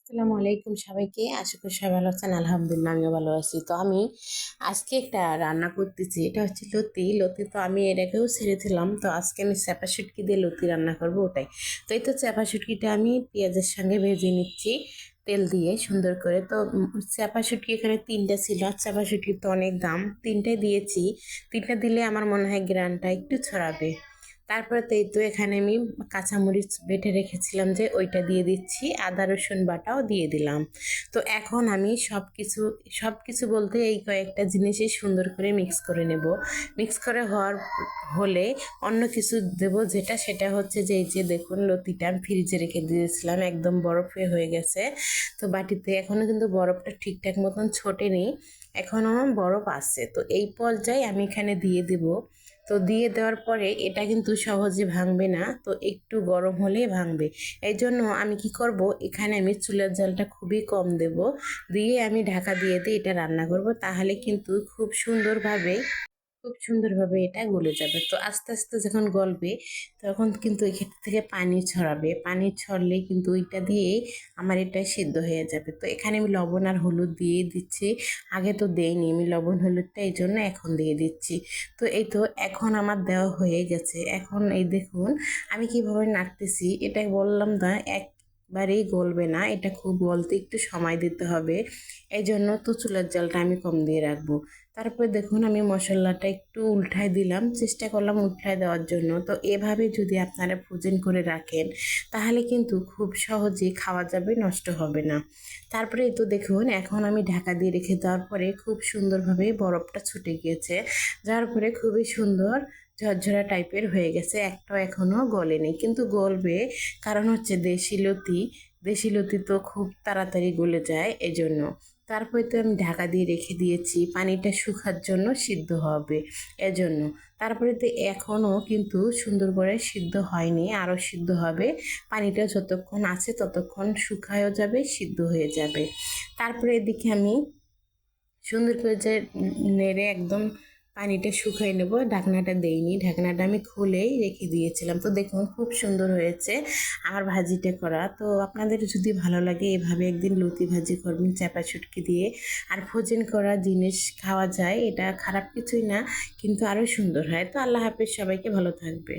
আসসালামু আলাইকুম সবাইকে। আশা করি সবাই ভালো আছেন। আলহামদুলিল্লাহ আমিও ভালো আছি। তো আমি আজকে একটা রান্না করতেছি। এটা হচ্ছে লতি। লতি তো আমি এর আগেও ছেড়েছিলাম। তো আজকে আমি চাপা শুটকি দিয়ে লতি রান্না করব ওটাই। তো এই তো চাপা শুটকিটা আমি পেঁয়াজের সঙ্গে ভেজে নিচ্ছি তেল দিয়ে সুন্দর করে। তো চাপা শুটকি এখানে 3টা ছিল। আর চাপা শুটকির তো অনেক দাম। 3টাই দিয়েছি। 3টা দিলে আমার মনে হয় গ্রানটা একটু ছড়াবে। তারপরে তো এই তো এখানে আমি কাঁচামরিচ বেটে রেখেছিলাম যে ওইটা দিয়ে দিচ্ছি, আদা রসুন বাটাও দিয়ে দিলাম। তো এখন আমি সব কিছু বলতে এই কয়েকটা জিনিসই সুন্দর করে মিক্স করে নেব। মিক্স করে হলে অন্য কিছু দেব, সেটা হচ্ছে যে এই যে দেখুন লতিটা আমি ফ্রিজে রেখে দিয়েছিলাম, একদম বরফে হয়ে গেছে। তো বাটিতে এখনো কিন্তু বরফটা ঠিকঠাক মতন ছোটেনি, এখনো বরফ আছে। তো এই পর্যায়ে আমি এখানে দিয়ে দেব। তো দিয়ে দেওয়ার পরে এটা কিন্তু সহজে ভাঙবে না, তো একটু গরম হলেই ভাঙবে। এই জন্য আমি কি করব, এখানে আমি চুলার জালটা খুবই কম দেব, দিয়ে আমি ঢাকা দিয়ে এটা রান্না করব। তাহলে কিন্তু খুব সুন্দরভাবে এটা গলে যাবে। তো আস্তে আস্তে যখন গলবে তখন কিন্তু এক্ষেত্র থেকে পানি ছড়াবে, পানি ছড়লে কিন্তু ওইটা দিয়ে আমার এটা সিদ্ধ হয়ে যাবে। তো এখানে আমি লবণ আর হলুদ দিয়ে দিচ্ছি, আগে তো দেইনি আমি লবণ হলুদটা, এই জন্য এখন দিয়ে দিচ্ছি। তো এই তো এখন আমার দেওয়া হয়ে গেছে। এখন এই দেখুন আমি কিভাবে নাড়তেছি, এটা বললাম না একবারেই গলবে না, এটা খুব গলতে একটু সময় দিতে হবে। এই জন্য তো চুলার জলটা আমি কম দিয়ে রাখবো। তারপরে দেখুন আমি মশলাটা একটু উল্টায় দিলাম, চেষ্টা করলাম উল্টায় দেওয়ার জন্য। তো এভাবে যদি আপনারা ফ্রোজেন করে রাখেন তাহলে কিন্তু খুব সহজেই খাওয়া যাবে, নষ্ট হবে না। তারপরে তো দেখুন এখন আমি ঢাকা দিয়ে রেখে দেওয়ার পরে খুব সুন্দরভাবে বরফটা ছুটে গিয়েছে, যার পরে খুবই সুন্দর ঝরঝরা টাইপের হয়ে গেছে। একটাও এখনো গলেনি, কিন্তু গলবে, কারণ হচ্ছে দেশি লতি তো খুব তাড়াতাড়ি গলে যায় এই জন্য। তারপরে তো আমি ঢাকা দিয়ে রেখে দিয়েছি পানিটা শুকার জন্য, সিদ্ধ হবে এজন্য। তারপরে তো এখনও কিন্তু সুন্দর করে সিদ্ধ হয়নি, আরও সিদ্ধ হবে। পানিটা যতক্ষণ আছে ততক্ষণ শুকায়ও যাবে, সিদ্ধ হয়ে যাবে। তারপরে এদিকে আমি সুন্দর করে যে নেড়ে একদম পানিটা শুকিয়ে নেব। ঢাকনাটা দেইনি, ঢাকনাটা আমি খুলেই রেখে দিয়েছিলাম। তো দেখুন খুব সুন্দর হয়েছে আমার ভাজিটা করা। তো আপনাদের যদি ভালো লাগে এভাবে একদিন লতি ভাজি করবেন চাপা শুটকি দিয়ে। আর ফ্রোজেন করা জিনিস খাওয়া যায়, এটা খারাপ কিছুই না, কিন্তু আরও সুন্দর হয়। তো আল্লাহ হাফেজ, সবাইকে ভালো থাকবে।